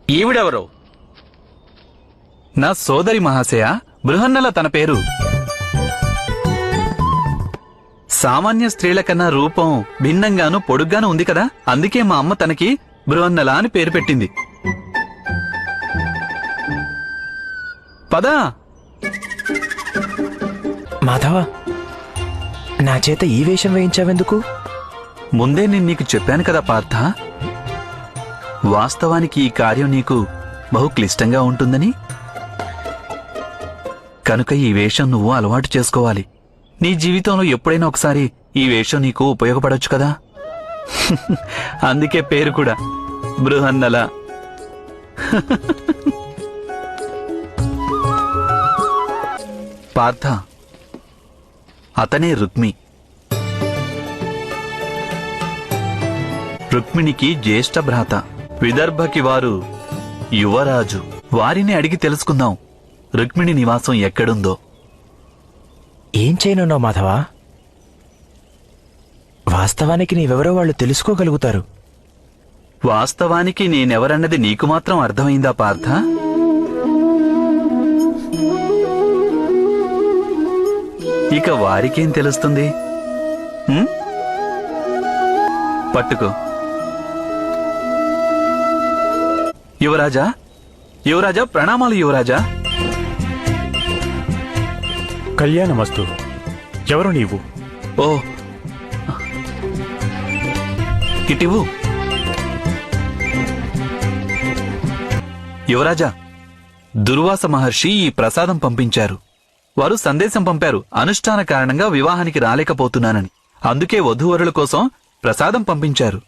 ఈవిడెవరు? నా సోదరి మహాశయ, బృహన్నల తన పేరు. సామాన్య స్త్రీల కన్నా రూపం భిన్నంగాను పొడుగ్గాను ఉంది కదా, అందుకే మా అమ్మ తనకి బృహన్నల అని పేరు పెట్టింది. పదా. మాధవ, నా చేత ఈ వేషం వేయించావెందుకు? ముందే నేను నీకు చెప్పాను కదా పార్థ, వాస్తవానికి ఈ కార్యం నీకు బహు క్లిష్టంగా ఉంటుందని. కనుక ఈ వేషం నువ్వు అలవాటు చేసుకోవాలి. నీ జీవితంలో ఎప్పుడైనా ఒకసారి ఈ వేషం నీకు ఉపయోగపడొచ్చు కదా. అందుకే పేరు కూడా బృహన్నల. పార్థ, అతనే రుక్మి. రుక్మిణికి జ్యేష్ఠ భ్రాత. విదర్భకి వారు యువరాజు. వారిని అడిగి తెలుసుకుందాం రుక్మిణి నివాసం ఎక్కడుందో. ఏం చేయనున్నావు మాధవ? వాస్తవానికి నీవెవరో వాళ్ళు తెలుసుకోగలుగుతారు. వాస్తవానికి నేనెవరన్నది నీకు మాత్రం అర్థమైందా పార్థ? ఇక వారికేం తెలుస్తుంది? పట్టుకో. యువరాజా, యువరాజా, ప్రణామాలు యువరాజా. కళ్యాణమస్తు. ఎవరు నీవు? ఓ, ఇటివు. యువరాజా, దుర్వాస మహర్షి ఈ ప్రసాదం పంపించారు. వారు సందేశం పంపారు, అనుష్ఠాన కారణంగా వివాహానికి రాలేకపోతున్నానని. అందుకే వధూవరుల కోసం ప్రసాదం పంపించారు.